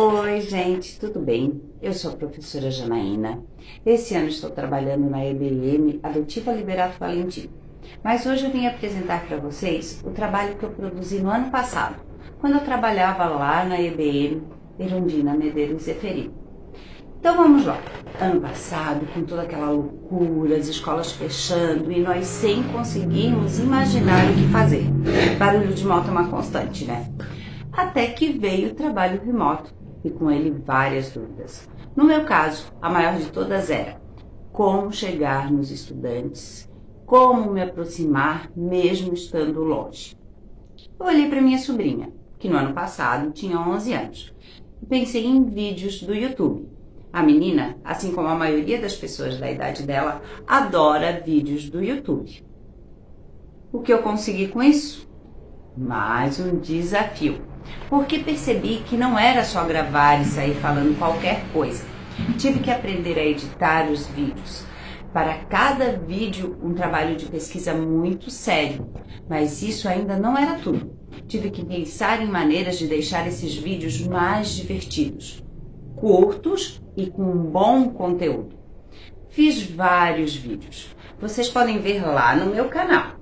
Oi, gente, tudo bem? Eu sou a professora Janaína. Esse ano estou trabalhando na EBM Adotiva Liberato Valentim. Mas hoje eu vim apresentar para vocês o trabalho que eu produzi no ano passado, quando eu trabalhava lá na EBM Erundina Medeiros Zeferino. Então vamos lá. Ano passado, com toda aquela loucura, as escolas fechando e nós sem conseguirmos imaginar o que fazer. Barulho de moto é uma constante, né? Até que veio o trabalho remoto e com ele várias dúvidas. No meu caso, a maior de todas era como chegar nos estudantes, como me aproximar mesmo estando longe. Eu olhei para minha sobrinha, que no ano passado tinha 11 anos, e pensei em vídeos do YouTube. A menina, assim como a maioria das pessoas da idade dela, adora vídeos do YouTube. O que eu consegui com isso? Mais um desafio, porque percebi que não era só gravar e sair falando qualquer coisa. Tive que aprender a editar os vídeos. Para cada vídeo, um trabalho de pesquisa muito sério, mas isso ainda não era tudo. Tive que pensar em maneiras de deixar esses vídeos mais divertidos, curtos e com um bom conteúdo. Fiz vários vídeos. Vocês podem ver lá no meu canal.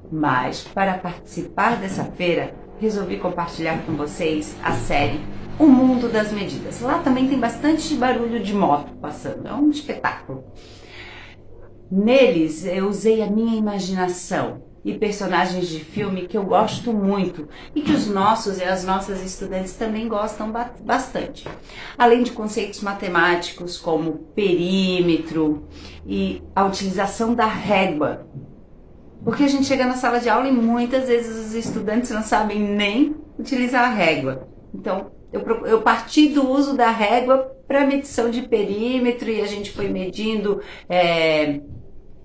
Mas, para participar dessa feira, resolvi compartilhar com vocês a série O Mundo das Medidas. Lá também tem bastante barulho de moto passando, é um espetáculo. Neles, eu usei a minha imaginação e personagens de filme que eu gosto muito e que os nossos e as nossas estudantes também gostam bastante. Além de conceitos matemáticos como perímetro e a utilização da régua. Porque a gente chega na sala de aula e muitas vezes os estudantes não sabem nem utilizar a régua. Então, eu parti do uso da régua para medição de perímetro e a gente foi medindo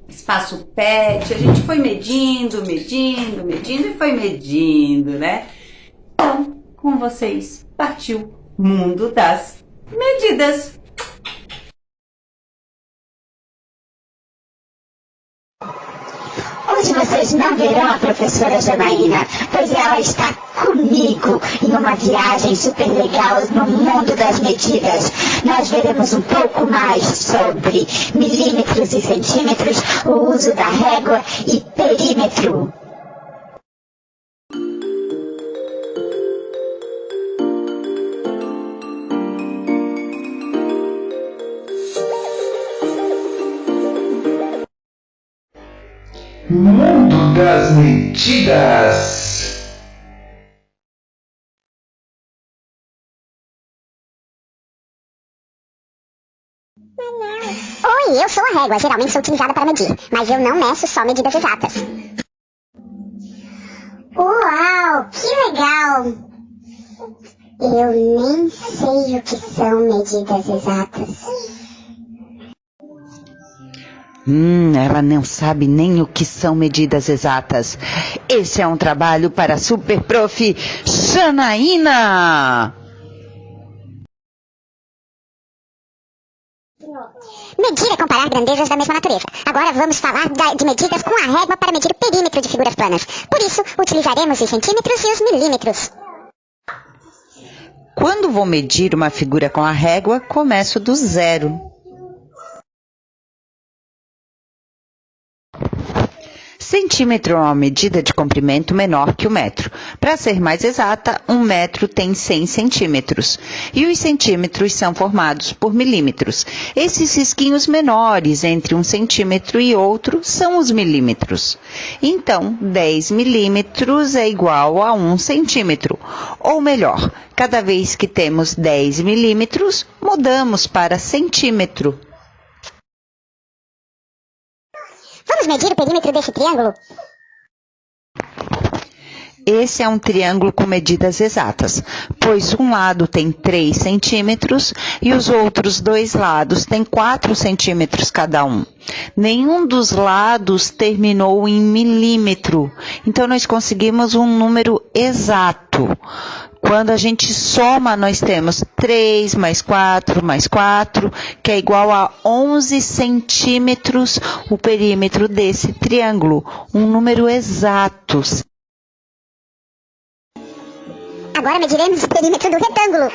espaço PET, a gente foi medindo e foi medindo, né? Então, com vocês, partiu Mundo das Medidas. Hoje vocês não verão a professora Janaína, pois ela está comigo em uma viagem super legal no mundo das medidas. Nós veremos um pouco mais sobre milímetros e centímetros, o uso da régua e perímetro. Mundo das Medidas. Oi, eu sou a régua, geralmente sou utilizada para medir, mas eu não meço só medidas exatas. Uau, que legal! Eu nem sei o que são medidas exatas. Ela não sabe nem o que são medidas exatas. Esse é um trabalho para a Super Prof. Janaína! Medir é comparar grandezas da mesma natureza. Agora vamos falar de medidas com a régua para medir o perímetro de figuras planas. Por isso, utilizaremos os centímetros e os milímetros. Quando vou medir uma figura com a régua, começo do zero. Centímetro é uma medida de comprimento menor que o metro. Para ser mais exata, 1 metro tem 100 centímetros. E os centímetros são formados por milímetros. Esses risquinhos menores entre um centímetro e outro são os milímetros. Então, 10 milímetros é igual a 1 centímetro. Ou melhor, cada vez que temos 10 milímetros, mudamos para centímetro. Vamos medir o perímetro desse triângulo? Esse é um triângulo com medidas exatas, pois um lado tem 3 centímetros e os outros 2 lados têm 4 centímetros cada um. Nenhum dos lados terminou em milímetro, então nós conseguimos um número exato. Quando a gente soma, nós temos 3 mais 4 mais 4, que é igual a 11 centímetros o perímetro desse triângulo, um número exato. Agora mediremos o perímetro do retângulo.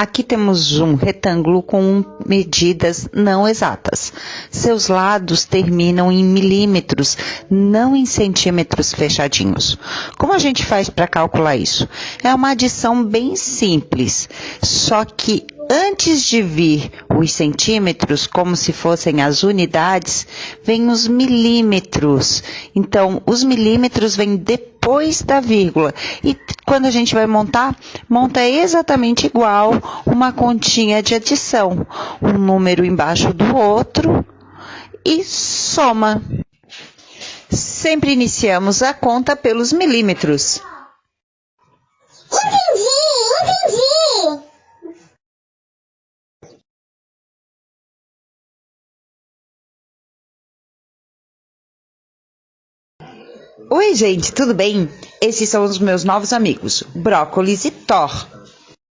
Aqui temos um retângulo com medidas não exatas. Seus lados terminam em milímetros, não em centímetros fechadinhos. Como a gente faz para calcular isso? É uma adição bem simples, só que antes de vir os centímetros, como se fossem as unidades, vêm os milímetros. Então, os milímetros vêm depois da vírgula. E quando a gente vai monta exatamente igual uma continha de adição. Um número embaixo do outro e soma. Sempre iniciamos a conta pelos milímetros. Entendi! Oi, gente, tudo bem? Esses são os meus novos amigos, Brócolis e Thor.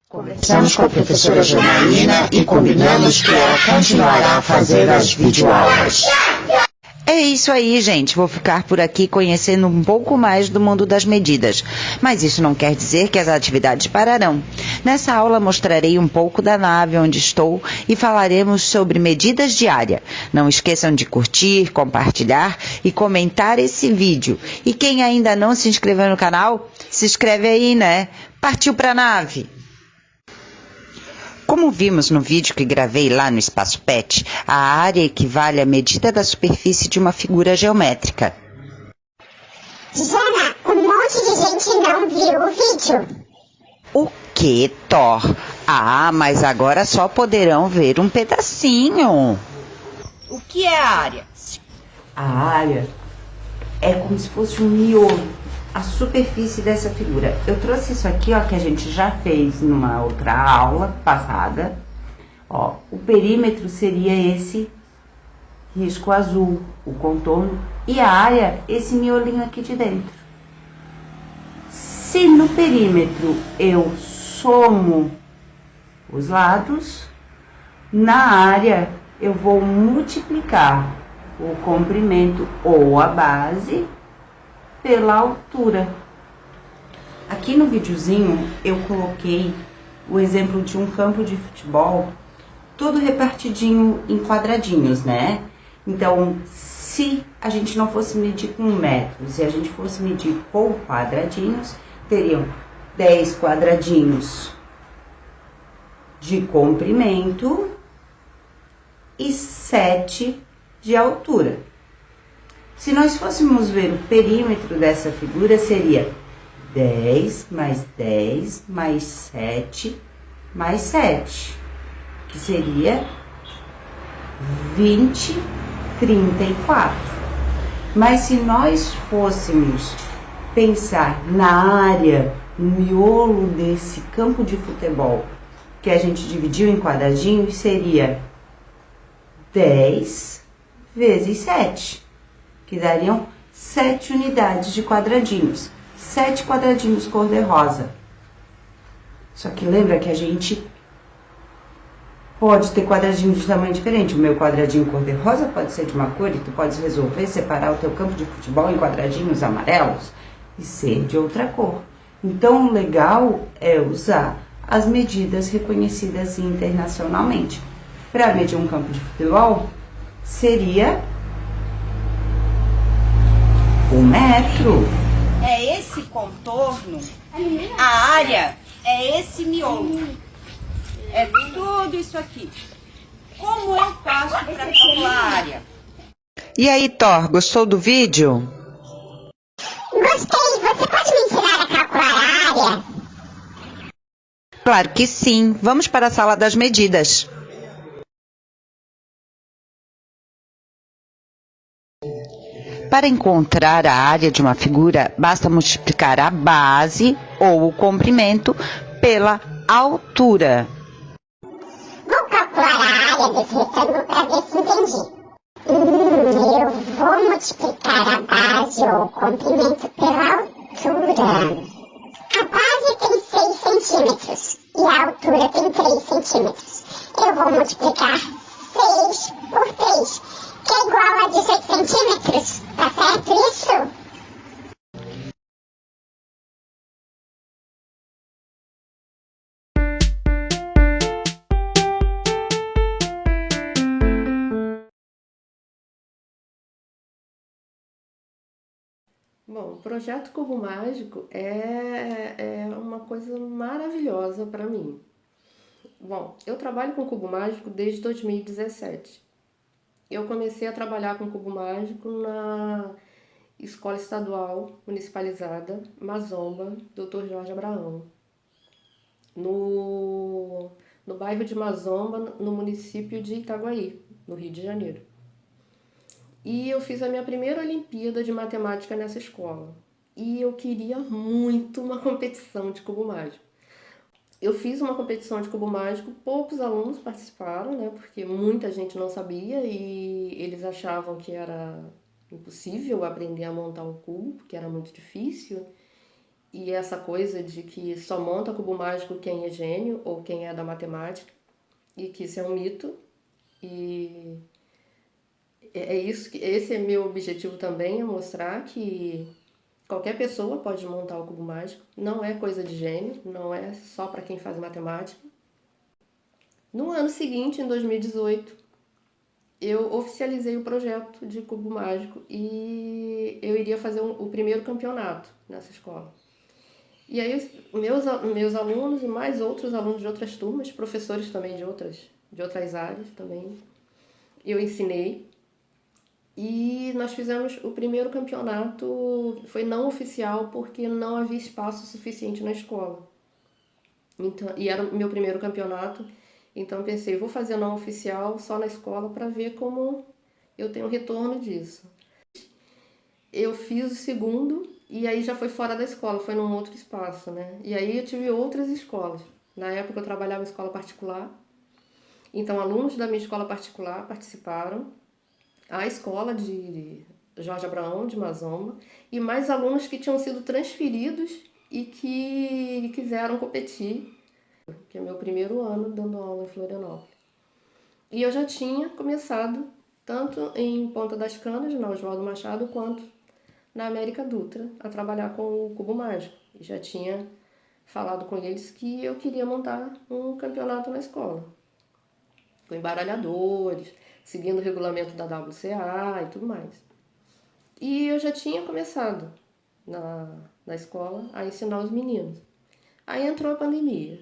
Conversamos com a professora Janaína e combinamos que ela continuará a fazer as videoaulas. É isso aí, gente. Vou ficar por aqui conhecendo um pouco mais do mundo das medidas. Mas isso não quer dizer que as atividades pararão. Nessa aula mostrarei um pouco da nave onde estou e falaremos sobre medidas de área. Não esqueçam de curtir, compartilhar e comentar esse vídeo. E quem ainda não se inscreveu no canal, se inscreve aí, né? Partiu pra nave! Como vimos no vídeo que gravei lá no Espaço PET, a área equivale à medida da superfície de uma figura geométrica. Jana, um monte de gente não viu o vídeo. O que, Thor? Ah, mas agora só poderão ver um pedacinho. O que é a área? A área é como se fosse um miolo, a superfície dessa figura. Eu trouxe isso aqui, ó, que a gente já fez numa outra aula passada. Ó, o perímetro seria esse risco azul, o contorno, e a área, esse miolinho aqui de dentro. Se no perímetro eu somo os lados, na área eu vou multiplicar o comprimento ou a base pela altura. Aqui no videozinho eu coloquei o exemplo de um campo de futebol todo repartidinho em quadradinhos, né? Então, se a gente não fosse medir com 1 metro, se a gente fosse medir por quadradinhos, teriam 10 quadradinhos de comprimento e 7 de altura. Se nós fôssemos ver o perímetro dessa figura, seria 10 mais 10 mais 7 mais 7, que seria 20, 34. Mas se nós fôssemos pensar na área, no miolo desse campo de futebol, que a gente dividiu em quadradinhos, seria 10 vezes 7. Que dariam 7 unidades de quadradinhos. 7 quadradinhos cor-de-rosa. Só que lembra que a gente pode ter quadradinhos de tamanho diferente. O meu quadradinho cor-de-rosa pode ser de uma cor e tu pode resolver separar o teu campo de futebol em quadradinhos amarelos e ser de outra cor. Então, o legal é usar as medidas reconhecidas internacionalmente. Para medir um campo de futebol, seria 1 metro. É esse contorno, a área é esse miolo. É tudo isso aqui. Como eu faço para calcular a área? E aí, Thor, gostou do vídeo? Gostei, você pode me ensinar a calcular a área? Claro que sim. Vamos para a sala das medidas. Para encontrar a área de uma figura, basta multiplicar a base ou o comprimento pela altura. Vou calcular a área desse retângulo para ver se entendi. Eu vou multiplicar a base ou o comprimento pela altura. A base tem 6 centímetros e a altura tem 3 centímetros. Eu vou multiplicar 6 por 3, que é igual a 18 centímetros. Tá certo isso? Bom, o projeto Cubo Mágico é uma coisa maravilhosa para mim. Bom, eu trabalho com Cubo Mágico desde 2017. Eu comecei a trabalhar com Cubo Mágico na Escola Estadual Municipalizada Mazomba, Dr. Jorge Abraão, no bairro de Mazomba, no município de Itaguaí, no Rio de Janeiro. E eu fiz a minha primeira Olimpíada de Matemática nessa escola. E eu queria muito uma competição de cubo mágico. Eu fiz uma competição de cubo mágico, poucos alunos participaram, né? Porque muita gente não sabia e eles achavam que era impossível aprender a montar um cubo, porque era muito difícil. E essa coisa de que só monta cubo mágico quem é gênio ou quem é da matemática, e que isso é um mito. E esse é meu objetivo também, é mostrar que qualquer pessoa pode montar o cubo mágico, não é coisa de gênio, não é só para quem faz matemática. No ano seguinte, em 2018, eu oficializei o projeto de cubo mágico e eu iria fazer o primeiro campeonato nessa escola. E aí meus alunos e mais outros alunos de outras turmas, professores também de outras áreas também, eu ensinei. E nós fizemos o primeiro campeonato, foi não oficial porque não havia espaço suficiente na escola. Então, e era o meu primeiro campeonato, então pensei, vou fazer não oficial só na escola para ver como eu tenho retorno disso. Eu fiz o segundo e aí já foi fora da escola, foi num outro espaço, né? E aí eu tive outras escolas. Na época eu trabalhava em escola particular, então alunos da minha escola particular participaram. A escola de Jorge Abraão, de Mazomba, e mais alunos que tinham sido transferidos e que quiseram competir, que é meu primeiro ano dando aula em Florianópolis. E eu já tinha começado tanto em Ponta das Canas, na Oswaldo Machado, quanto na América Dutra, a trabalhar com o Cubo Mágico. E já tinha falado com eles que eu queria montar um campeonato na escola, com embaralhadores, seguindo o regulamento da WCA e tudo mais. E eu já tinha começado na escola a ensinar os meninos. Aí entrou a pandemia.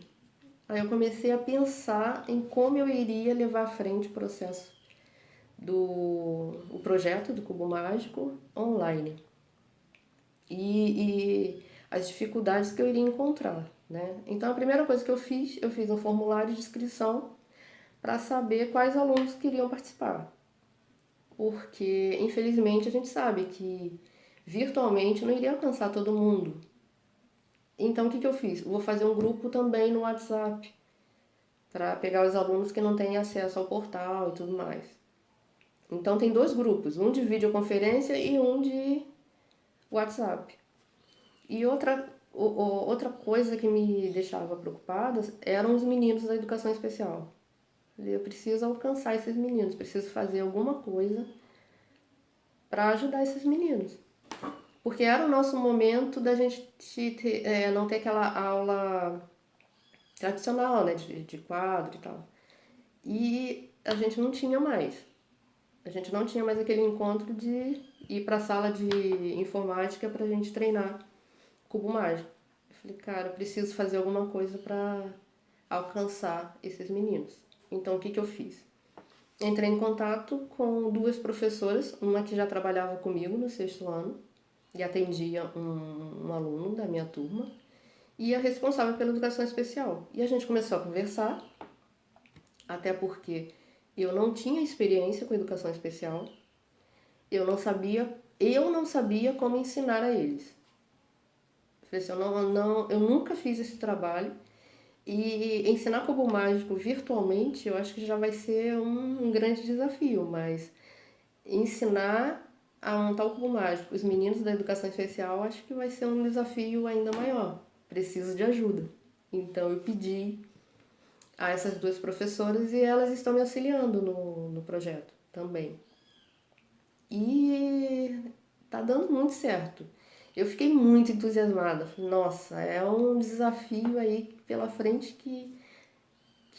Aí eu comecei a pensar em como eu iria levar à frente o processo o projeto do Cubo Mágico online. E as dificuldades que eu iria encontrar, né? Então a primeira coisa que eu fiz um formulário de inscrição para saber quais alunos queriam participar. Porque, infelizmente, a gente sabe que virtualmente não iria alcançar todo mundo. Então, o que eu fiz? Vou fazer um grupo também no WhatsApp, para pegar os alunos que não têm acesso ao portal e tudo mais. Então, tem dois grupos, um de videoconferência e um de WhatsApp. E outra coisa que me deixava preocupada eram os meninos da educação especial. Eu preciso alcançar esses meninos, preciso fazer alguma coisa para ajudar esses meninos. Porque era o nosso momento da gente não ter aquela aula tradicional, né, de quadro e tal. E a gente não tinha mais. A gente não tinha mais aquele encontro de ir para a sala de informática para a gente treinar cubo mágico. Eu falei, cara, eu preciso fazer alguma coisa para alcançar esses meninos. Então, o que eu fiz? Entrei em contato com duas professoras, uma que já trabalhava comigo no 6º ano e atendia um aluno da minha turma, e a responsável pela educação especial. E a gente começou a conversar, até porque eu não tinha experiência com educação especial, eu não sabia como ensinar a eles. Eu falei assim, eu nunca fiz esse trabalho, e ensinar cubo mágico virtualmente eu acho que já vai ser um grande desafio, mas ensinar a montar o cubo mágico os meninos da educação especial acho que vai ser um desafio ainda maior. Preciso de ajuda. Então eu pedi a essas duas professoras e elas estão me auxiliando no projeto também. E tá dando muito certo. Eu fiquei muito entusiasmada. Nossa, é um desafio aí pela frente que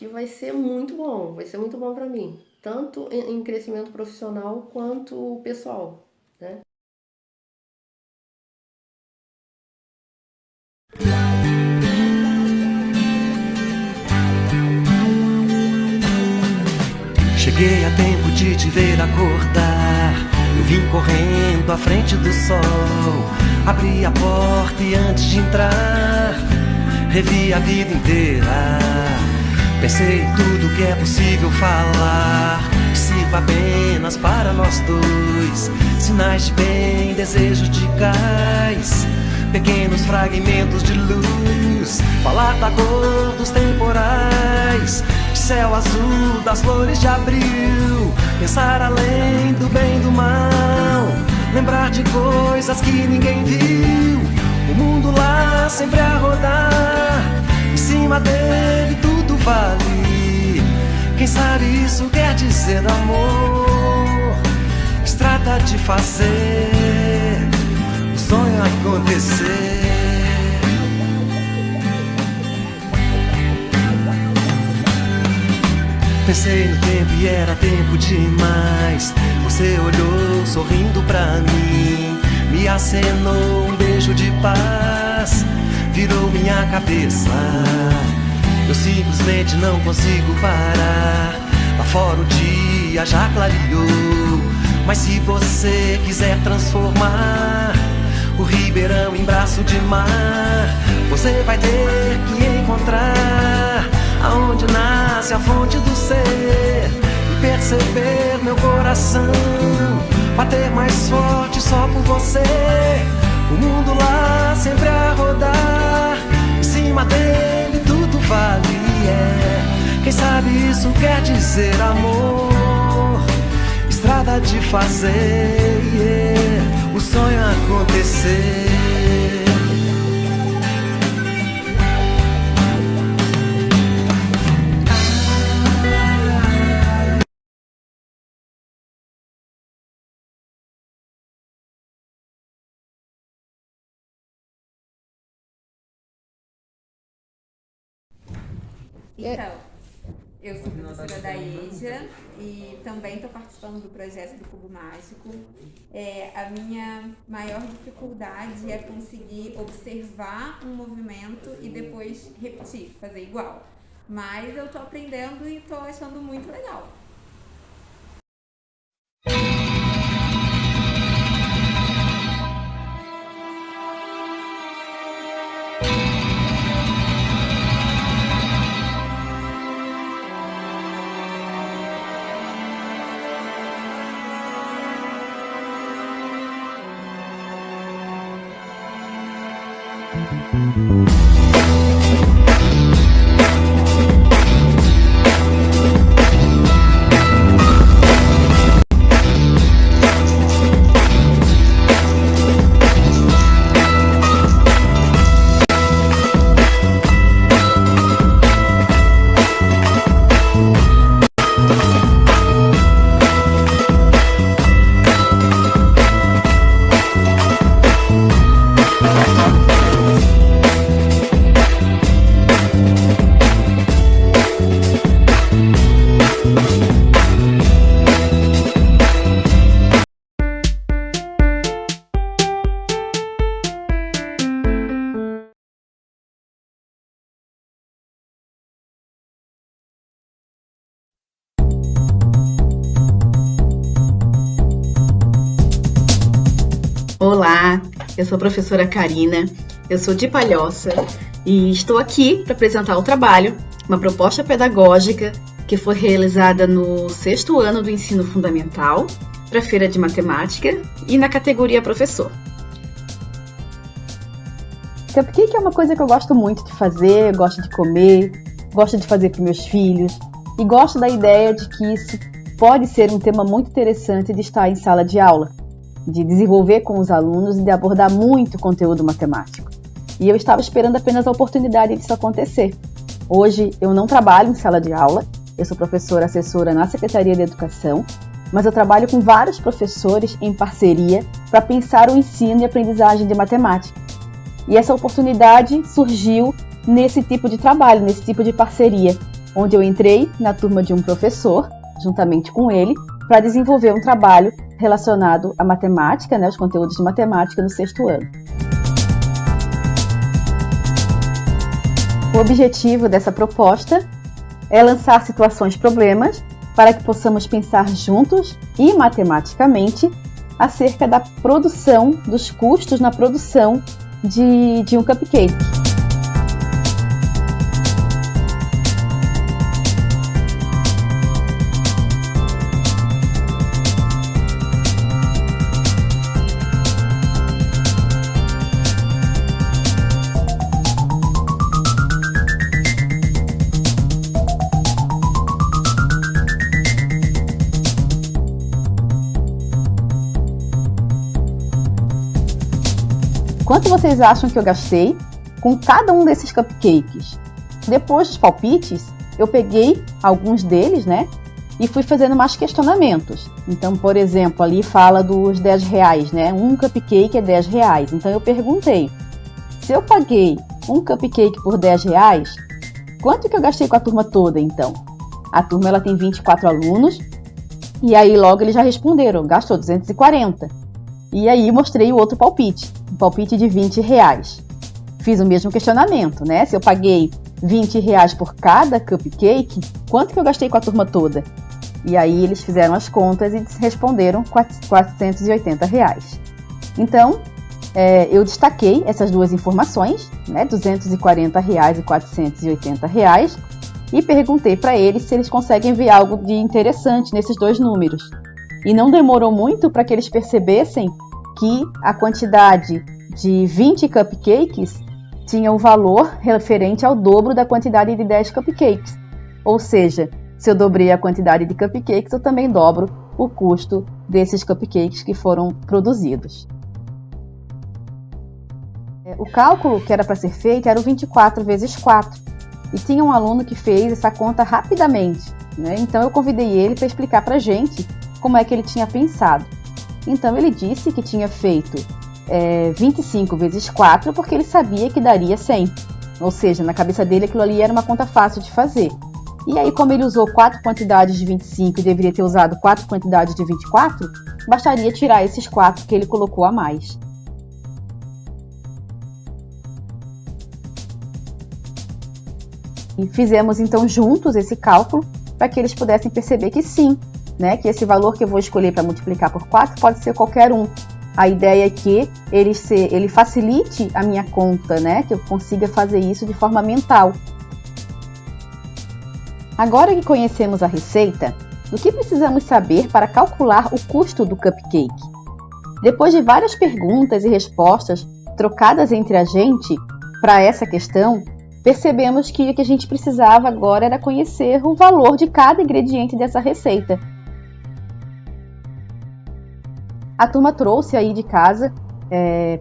vai ser muito bom. Vai ser muito bom para mim. Tanto em crescimento profissional quanto pessoal, né? Cheguei a tempo de te ver acordar. Eu vim correndo à frente do sol. Abri a porta e antes de entrar, revi a vida inteira. Pensei em tudo que é possível falar, que sirva apenas para nós dois. Sinais de bem, desejos de cais, pequenos fragmentos de luz. Falar da cor dos temporais, céu azul das flores de abril. Pensar além do bem e do mal, lembrar de coisas que ninguém viu. O mundo lá sempre a rodar, em cima dele tudo vale. Quem sabe isso quer dizer amor, que se trata de fazer o sonho acontecer. Pensei no tempo e era tempo demais. Você olhou sorrindo pra mim, me acenou um beijo de paz, virou minha cabeça. Eu simplesmente não consigo parar. Lá fora o dia já clareou, mas se você quiser transformar o Ribeirão em braço de mar, você vai ter que encontrar aonde nasce a fonte do ser e perceber meu coração bater mais forte só por você. O mundo lá sempre a rodar, em cima dele tudo vale. Quem sabe isso quer dizer amor, estrada de fazer o sonho acontecer. Então, eu sou professora da EJA e também estou participando do projeto do Cubo Mágico. A minha maior dificuldade é conseguir observar um movimento e depois repetir, fazer igual. Mas eu estou aprendendo e estou achando muito legal. Olá, eu sou a professora Karina, eu sou de Palhoça e estou aqui para apresentar o trabalho, uma proposta pedagógica que foi realizada no 6º ano do ensino fundamental, para a Feira de Matemática e na categoria professor. Cupcake é uma coisa que eu gosto muito de fazer, gosto de comer, gosto de fazer para meus filhos e gosto da ideia de que isso pode ser um tema muito interessante de estar em sala de aula, de desenvolver com os alunos e de abordar muito conteúdo matemático. E eu estava esperando apenas a oportunidade disso acontecer. Hoje eu não trabalho em sala de aula, eu sou professora assessora na Secretaria de Educação, mas eu trabalho com vários professores em parceria para pensar o ensino e aprendizagem de matemática. E essa oportunidade surgiu nesse tipo de trabalho, nesse tipo de parceria, onde eu entrei na turma de um professor, juntamente com ele, para desenvolver um trabalho relacionado à matemática, os conteúdos de matemática no 6º ano. O objetivo dessa proposta é lançar situações-problemas para que possamos pensar juntos e matematicamente acerca da produção, dos custos na produção de um cupcake. Quanto vocês acham que eu gastei com cada um desses cupcakes? Depois dos palpites, eu peguei alguns deles, né? E fui fazendo mais questionamentos. Então, por exemplo, ali fala dos R$10, né? Um cupcake é R$10. Então, eu perguntei, se eu paguei um cupcake por R$10, quanto que eu gastei com a turma toda, então? A turma ela tem 24 alunos, e aí logo eles já responderam, gastou 240. E aí mostrei o outro palpite, um palpite de R$20. Fiz o mesmo questionamento, né? Se eu paguei R$20 por cada cupcake, quanto que eu gastei com a turma toda? E aí eles fizeram as contas e responderam R$480. Então, eu destaquei essas duas informações, né? R$240 e R$480, e perguntei para eles se eles conseguem ver algo de interessante nesses dois números. E não demorou muito para que eles percebessem que a quantidade de 20 cupcakes tinha o valor referente ao dobro da quantidade de 10 cupcakes. Ou seja, se eu dobrei a quantidade de cupcakes, eu também dobro o custo desses cupcakes que foram produzidos. O cálculo que era para ser feito era o 24 vezes 4. E tinha um aluno que fez essa conta rapidamente, né? Então eu convidei ele para explicar para a gente como é que ele tinha pensado. Então ele disse que tinha feito 25 vezes 4 porque ele sabia que daria 100. Ou seja, na cabeça dele aquilo ali era uma conta fácil de fazer. E aí, como ele usou 4 quantidades de 25 e deveria ter usado 4 quantidades de 24, bastaria tirar esses 4 que ele colocou a mais. E fizemos então juntos esse cálculo para que eles pudessem perceber que sim, né, que esse valor que eu vou escolher para multiplicar por 4 pode ser qualquer um. A ideia é que ele facilite a minha conta, né, que eu consiga fazer isso de forma mental. Agora que conhecemos a receita, o que precisamos saber para calcular o custo do cupcake? Depois de várias perguntas e respostas trocadas entre a gente para essa questão, percebemos que o que a gente precisava agora era conhecer o valor de cada ingrediente dessa receita. A turma trouxe aí de casa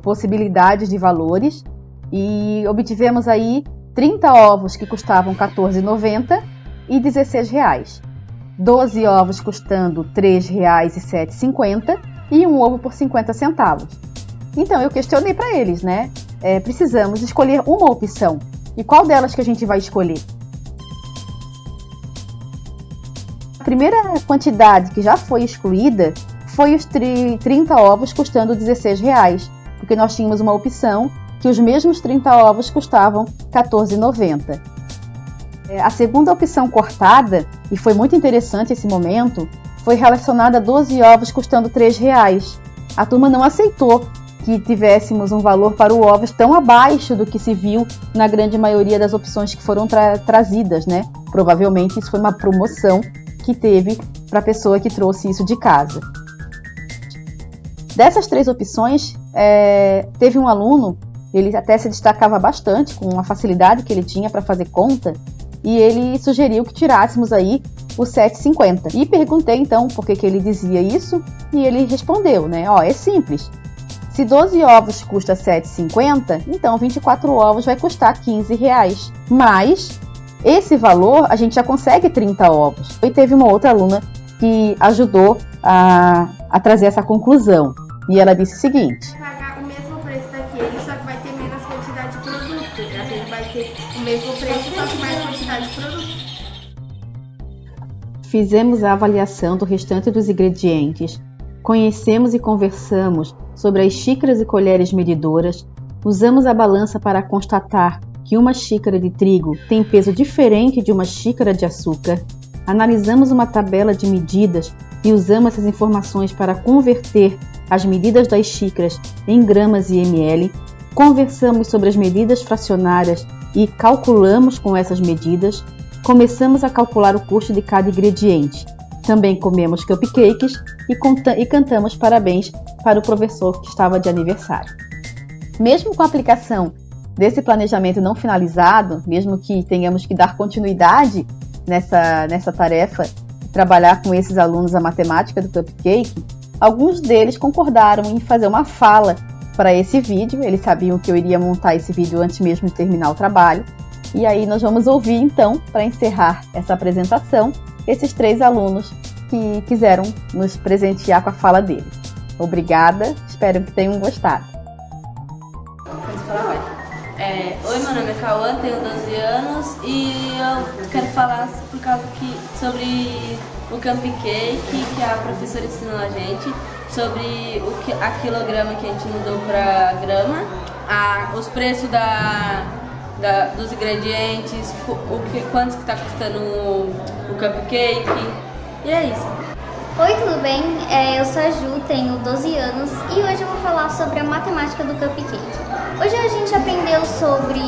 possibilidades de valores e obtivemos aí 30 ovos que custavam R$14,90 e R$16. 12 ovos custando R$3,07,50 e um ovo por 50 centavos. Então eu questionei para eles, né? Precisamos escolher uma opção. E qual delas que a gente vai escolher? A primeira quantidade que já foi excluída foi os 30 ovos custando R$16, porque nós tínhamos uma opção que os mesmos 30 ovos custavam R$14,90. A segunda opção cortada, e foi muito interessante esse momento, foi relacionada a 12 ovos custando R$3. A turma não aceitou que tivéssemos um valor para o ovos tão abaixo do que se viu na grande maioria das opções que foram trazidas, né? Provavelmente isso foi uma promoção que teve para a pessoa que trouxe isso de casa. Dessas 3 opções, teve um aluno, ele até se destacava bastante com a facilidade que ele tinha para fazer conta, e ele sugeriu que tirássemos aí o R$7,50. E perguntei então por que ele dizia isso, e ele respondeu, né? É simples. Se 12 ovos custa R$7,50, então 24 ovos vai custar R$15. Mas esse valor a gente já consegue 30 ovos. E teve uma outra aluna que ajudou a trazer essa conclusão. E ela disse o seguinte: vai pagar o mesmo preço daquele, só que vai ter menos quantidade de produto. Aquele vai ter o mesmo preço, só que mais quantidade de produto. Fizemos a avaliação do restante dos ingredientes. Conhecemos e conversamos sobre as xícaras e colheres medidoras, usamos a balança para constatar que uma xícara de trigo tem peso diferente de uma xícara de açúcar, analisamos uma tabela de medidas e usamos essas informações para converter as medidas das xícaras em gramas e ml, conversamos sobre as medidas fracionárias e calculamos com essas medidas, começamos a calcular o custo de cada ingrediente. Também comemos cupcakes e cantamos parabéns para o professor que estava de aniversário. Mesmo com a aplicação desse planejamento não finalizado, mesmo que tenhamos que dar continuidade nessa tarefa, trabalhar com esses alunos a matemática do cupcake, alguns deles concordaram em fazer uma fala para esse vídeo. Eles sabiam que eu iria montar esse vídeo antes mesmo de terminar o trabalho. E aí nós vamos ouvir então, para encerrar essa apresentação, esses 3 alunos que quiseram nos presentear com a fala deles. Obrigada, espero que tenham gostado. Oi, meu nome é Cauã, tenho 12 anos e eu quero falar sobre o cupcake que a professora ensinou a gente, sobre a quilograma que a gente mudou para grama, os preços dos ingredientes, quanto que está custando o cupcake, e é isso. Oi, tudo bem? Eu sou a Ju, tenho 12 anos e hoje eu vou falar sobre a matemática do cupcake. Hoje a gente aprendeu sobre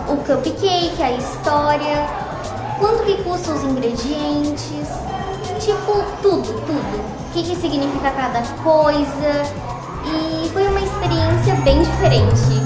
o cupcake, a história, quanto que custam os ingredientes, tipo tudo. O que significa cada coisa, e foi uma experiência bem diferente.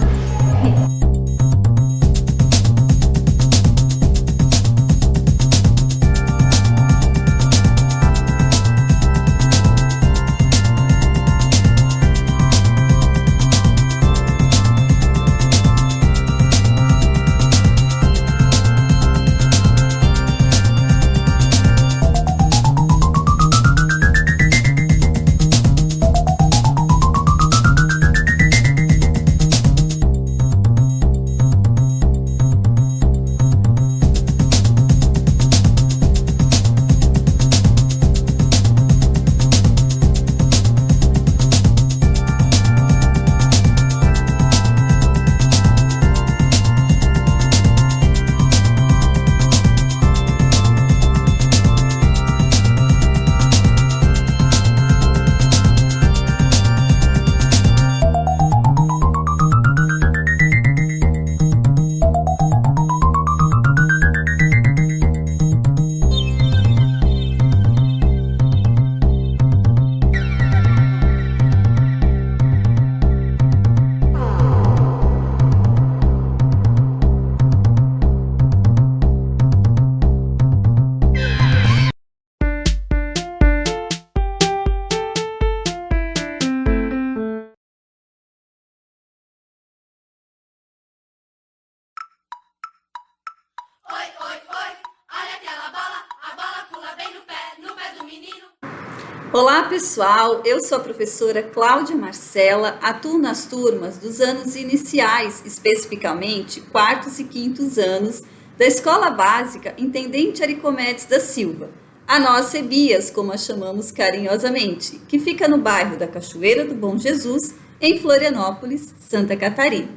Olá pessoal, eu sou a professora Cláudia Marcela, atuo nas turmas dos anos iniciais, especificamente 4º e 5º anos, da Escola Básica Intendente Aricomedes da Silva, a nossa EBIAS, como a chamamos carinhosamente, que fica no bairro da Cachoeira do Bom Jesus, em Florianópolis, Santa Catarina.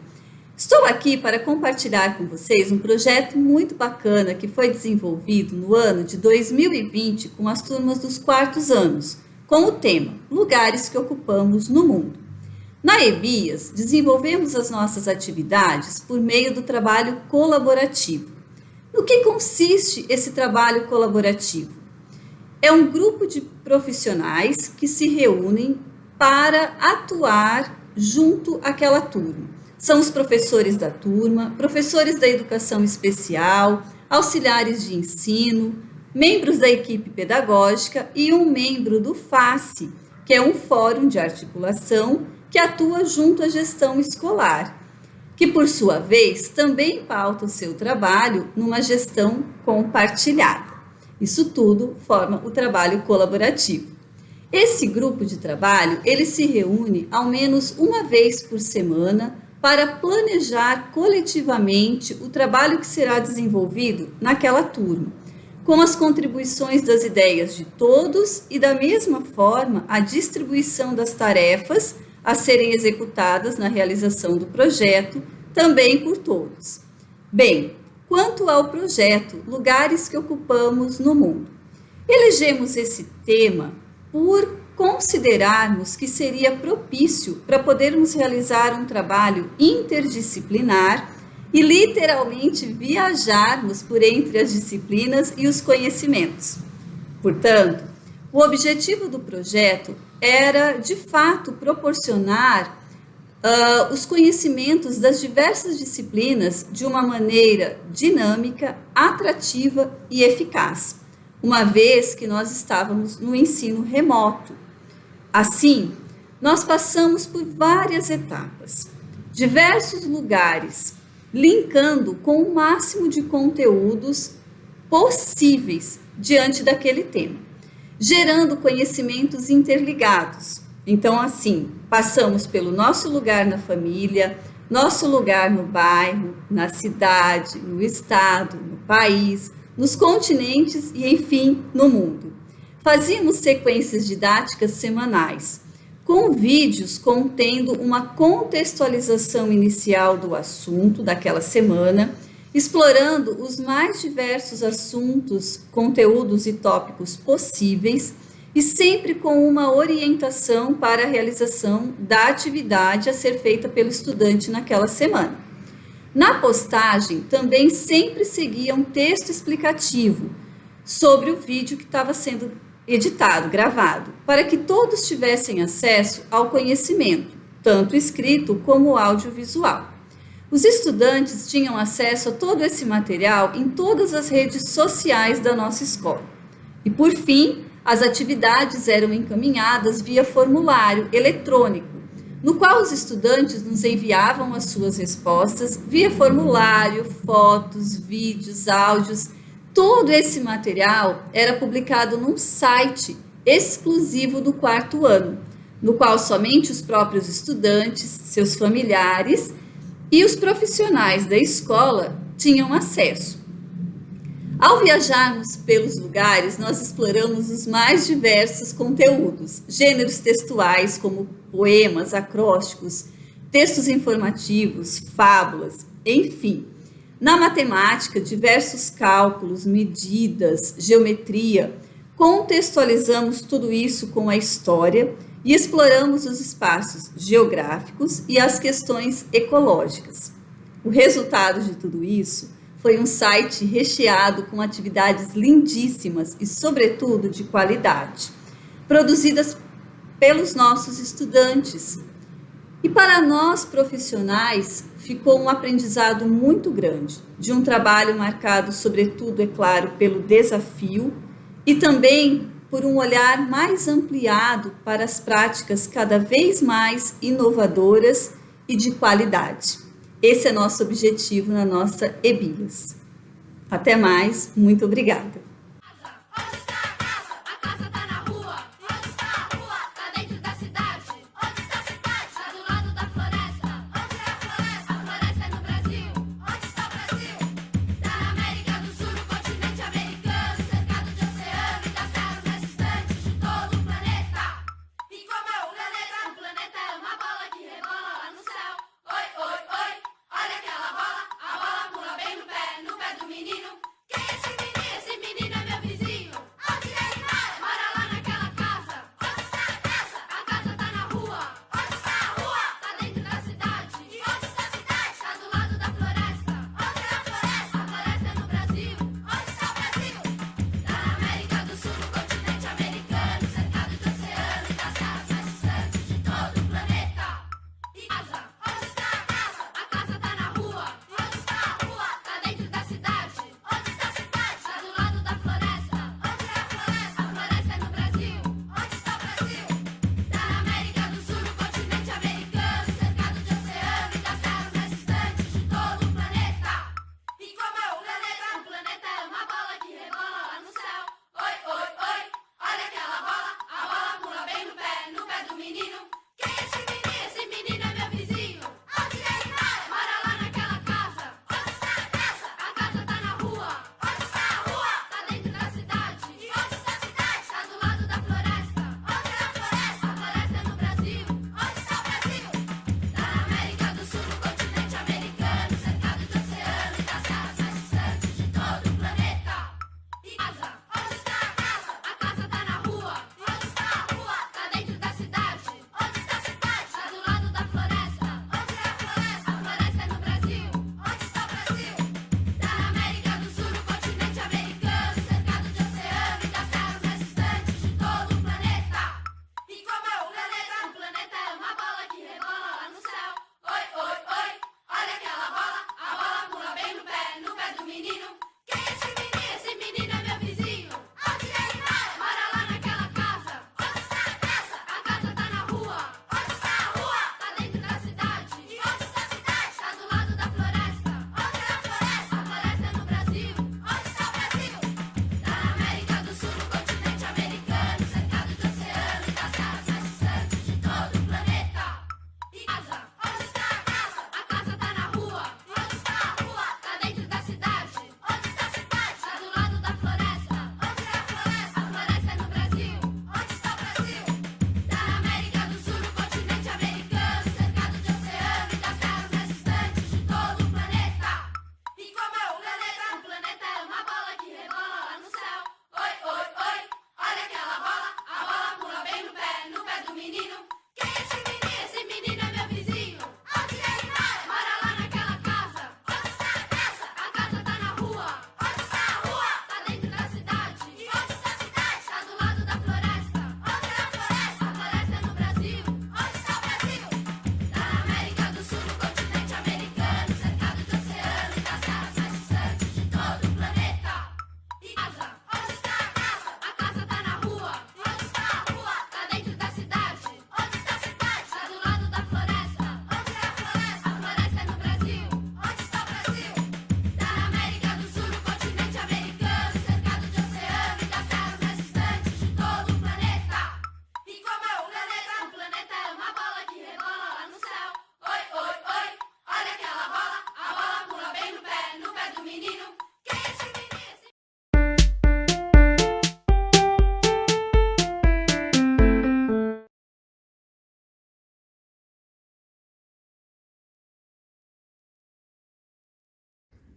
Estou aqui para compartilhar com vocês um projeto muito bacana que foi desenvolvido no ano de 2020 com as turmas dos 4º anos, com o tema Lugares que Ocupamos no Mundo. Na EBIAS, desenvolvemos as nossas atividades por meio do trabalho colaborativo. No que consiste esse trabalho colaborativo? É um grupo de profissionais que se reúnem para atuar junto àquela turma. São os professores da turma, professores da educação especial, auxiliares de ensino, membros da equipe pedagógica e um membro do FACE, que é um fórum de articulação que atua junto à gestão escolar, que por sua vez também pauta o seu trabalho numa gestão compartilhada. Isso tudo forma o trabalho colaborativo. Esse grupo de trabalho, ele se reúne ao menos uma vez por semana para planejar coletivamente o trabalho que será desenvolvido naquela turma, com as contribuições das ideias de todos e, da mesma forma, a distribuição das tarefas a serem executadas na realização do projeto, também por todos. Bem, quanto ao projeto Lugares que Ocupamos no Mundo. Elegemos esse tema por considerarmos que seria propício para podermos realizar um trabalho interdisciplinar e literalmente viajarmos por entre as disciplinas e os conhecimentos. Portanto, o objetivo do projeto era, de fato, proporcionar os conhecimentos das diversas disciplinas de uma maneira dinâmica, atrativa e eficaz, uma vez que nós estávamos no ensino remoto. Assim, nós passamos por várias etapas, diversos lugares, linkando com o máximo de conteúdos possíveis diante daquele tema, gerando conhecimentos interligados. Então, assim, passamos pelo nosso lugar na família, nosso lugar no bairro, na cidade, no estado, no país, nos continentes e, enfim, no mundo. Fazíamos sequências didáticas semanais, com vídeos contendo uma contextualização inicial do assunto daquela semana, explorando os mais diversos assuntos, conteúdos e tópicos possíveis, e sempre com uma orientação para a realização da atividade a ser feita pelo estudante naquela semana. Na postagem, também sempre seguia um texto explicativo sobre o vídeo que estava sendo editado, gravado, para que todos tivessem acesso ao conhecimento, tanto escrito como audiovisual. Os estudantes tinham acesso a todo esse material em todas as redes sociais da nossa escola. E, por fim, as atividades eram encaminhadas via formulário eletrônico, no qual os estudantes nos enviavam as suas respostas via formulário, fotos, vídeos, áudios. Todo esse material era publicado num site exclusivo do 4º ano, no qual somente os próprios estudantes, seus familiares e os profissionais da escola tinham acesso. Ao viajarmos pelos lugares, nós exploramos os mais diversos conteúdos, gêneros textuais como poemas, acrósticos, textos informativos, fábulas, enfim. Na matemática, diversos cálculos, medidas, geometria, contextualizamos tudo isso com a história e exploramos os espaços geográficos e as questões ecológicas. O resultado de tudo isso foi um site recheado com atividades lindíssimas e, sobretudo, de qualidade, produzidas pelos nossos estudantes. E para nós, profissionais, ficou um aprendizado muito grande, de um trabalho marcado, sobretudo, é claro, pelo desafio e também por um olhar mais ampliado para as práticas cada vez mais inovadoras e de qualidade. Esse é nosso objetivo na nossa EBIAS. Até mais, muito obrigada. Menino, quem é esse menino? Esse menino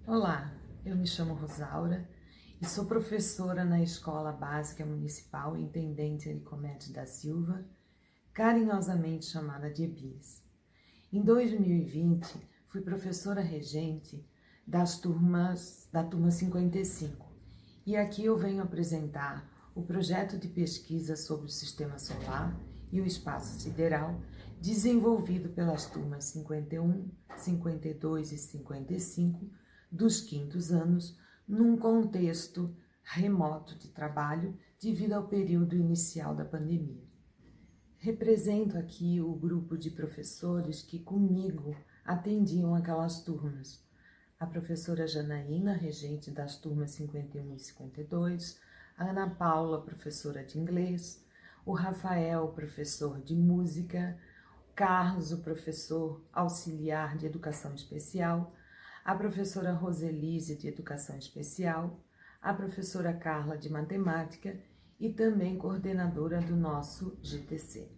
Olá, eu me chamo Rosaura e sou professora na Escola Básica Municipal Intendente Ericomedes da Silva, carinhosamente chamada de EBIS. Em 2020, fui professora regente da turma 55 e aqui eu venho apresentar o projeto de pesquisa sobre o Sistema Solar e o Espaço Sideral desenvolvido pelas turmas 51, 52 e 55 dos quintos anos, num contexto remoto de trabalho devido ao período inicial da pandemia. Represento aqui o grupo de professores que comigo atendiam aquelas turmas. A professora Janaína, regente das turmas 51 e 52, a Ana Paula, professora de inglês, o Rafael, professor de música, o Carlos, o professor auxiliar de educação especial, a professora Roselise, de Educação Especial, a professora Carla, de Matemática e também coordenadora do nosso GTC.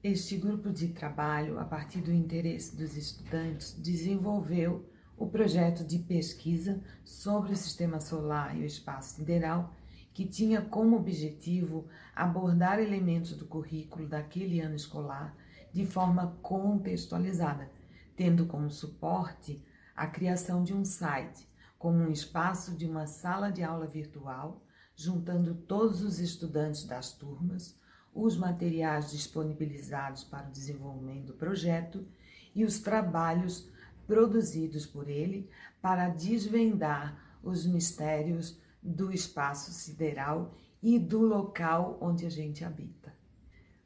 Este grupo de trabalho, a partir do interesse dos estudantes, desenvolveu o projeto de pesquisa sobre o Sistema Solar e o Espaço Sideral, que tinha como objetivo abordar elementos do currículo daquele ano escolar de forma contextualizada, tendo como suporte a criação de um site, como um espaço de uma sala de aula virtual, juntando todos os estudantes das turmas, os materiais disponibilizados para o desenvolvimento do projeto e os trabalhos produzidos por ele para desvendar os mistérios do espaço sideral e do local onde a gente habita.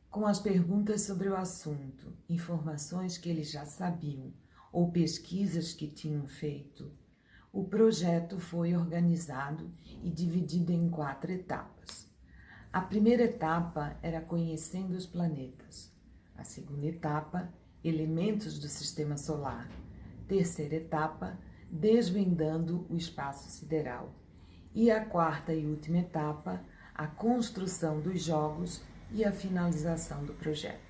Com as perguntas sobre o assunto, informações que eles já sabiam, ou pesquisas que tinham feito, o projeto foi organizado e dividido em 4 etapas. A primeira etapa era conhecendo os planetas. A segunda etapa, elementos do Sistema Solar. Terceira etapa, desvendando o espaço sideral. E a quarta e última etapa, a construção dos jogos e a finalização do projeto.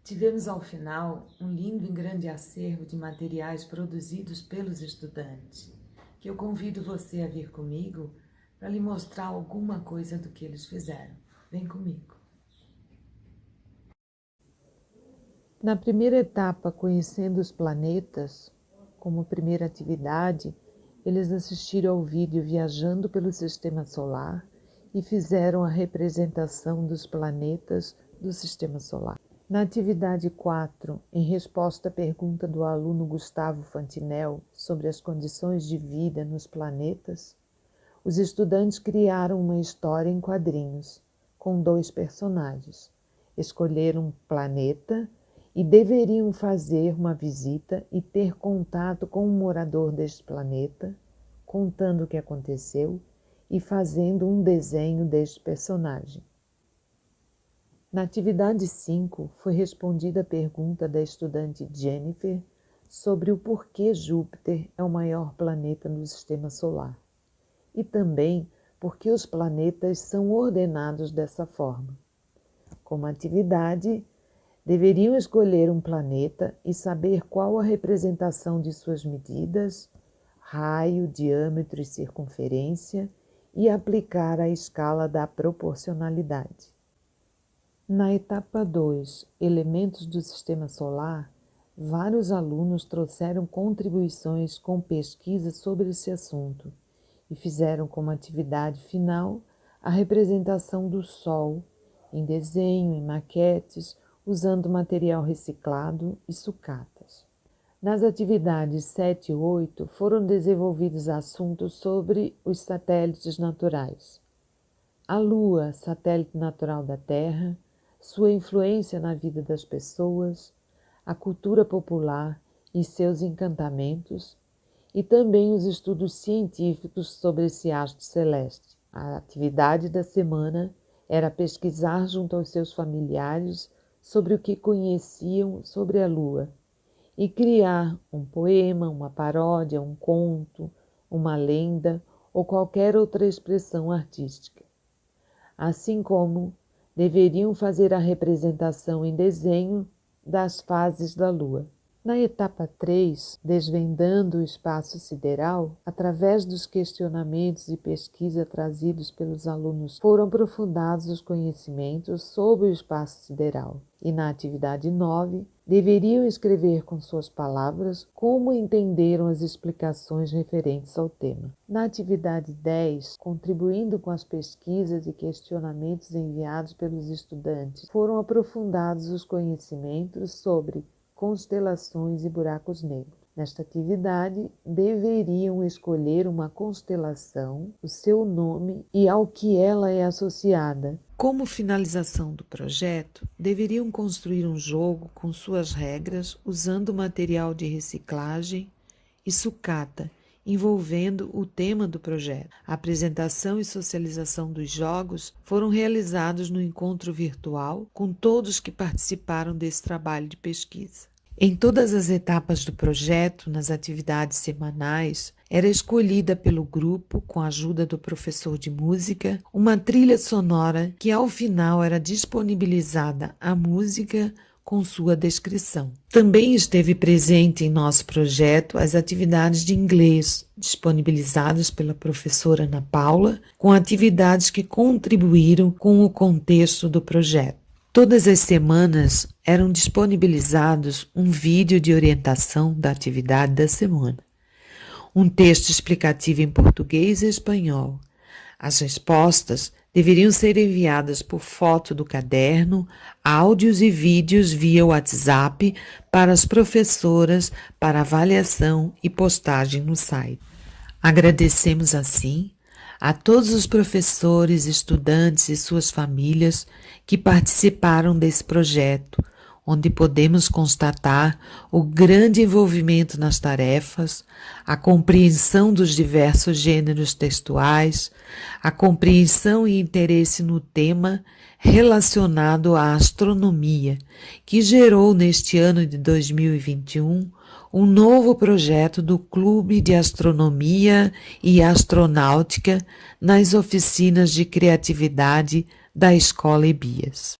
Tivemos ao final um lindo e grande acervo de materiais produzidos pelos estudantes, que eu convido você a vir comigo para lhe mostrar alguma coisa do que eles fizeram. Vem comigo. Na primeira etapa, conhecendo os planetas, como primeira atividade, eles assistiram ao vídeo Viajando pelo Sistema Solar e fizeram a representação dos planetas do Sistema Solar. Na atividade 4, em resposta à pergunta do aluno Gustavo Fantinel sobre as condições de vida nos planetas, os estudantes criaram uma história em quadrinhos, com 2 personagens. Escolheram um planeta e deveriam fazer uma visita e ter contato com um morador deste planeta, contando o que aconteceu e fazendo um desenho deste personagem. Na atividade 5, foi respondida a pergunta da estudante Jennifer sobre o porquê Júpiter é o maior planeta do Sistema Solar e também porque os planetas são ordenados dessa forma. Como atividade, deveriam escolher um planeta e saber qual a representação de suas medidas, raio, diâmetro e circunferência, e aplicar a escala da proporcionalidade. Na etapa 2, Elementos do Sistema Solar, vários alunos trouxeram contribuições com pesquisas sobre esse assunto e fizeram como atividade final a representação do Sol, em desenho, em maquetes, usando material reciclado e sucatas. Nas atividades 7 e 8 foram desenvolvidos assuntos sobre os satélites naturais. A Lua, satélite natural da Terra, sua influência na vida das pessoas, a cultura popular e seus encantamentos, e também os estudos científicos sobre esse astro celeste. A atividade da semana era pesquisar junto aos seus familiares sobre o que conheciam sobre a Lua e criar um poema, uma paródia, um conto, uma lenda ou qualquer outra expressão artística. Assim como deveriam fazer a representação em desenho das fases da Lua. Na etapa 3, desvendando o espaço sideral, através dos questionamentos e pesquisa trazidos pelos alunos, foram aprofundados os conhecimentos sobre o espaço sideral. E na atividade 9, deveriam escrever com suas palavras como entenderam as explicações referentes ao tema. Na atividade 10, contribuindo com as pesquisas e questionamentos enviados pelos estudantes, foram aprofundados os conhecimentos sobre constelações e buracos negros. Nesta atividade, deveriam escolher uma constelação, o seu nome e ao que ela é associada. Como finalização do projeto, deveriam construir um jogo com suas regras usando material de reciclagem e sucata, envolvendo o tema do projeto. A apresentação e socialização dos jogos foram realizados no encontro virtual com todos que participaram desse trabalho de pesquisa. Em todas as etapas do projeto, nas atividades semanais, era escolhida pelo grupo, com a ajuda do professor de música, uma trilha sonora que ao final era disponibilizada a música com sua descrição. Também esteve presente em nosso projeto as atividades de inglês, disponibilizadas pela professora Ana Paula, com atividades que contribuíram com o contexto do projeto. Todas as semanas eram disponibilizados um vídeo de orientação da atividade da semana, um texto explicativo em português e espanhol. As respostas deveriam ser enviadas por foto do caderno, áudios e vídeos via WhatsApp para as professoras para avaliação e postagem no site. Agradecemos assim a todos os professores, estudantes e suas famílias que participaram desse projeto, onde podemos constatar o grande envolvimento nas tarefas, a compreensão dos diversos gêneros textuais, a compreensão e interesse no tema relacionado à astronomia, que gerou neste ano de 2021 um novo projeto do Clube de Astronomia e Astronáutica nas oficinas de criatividade da Escola Ebias.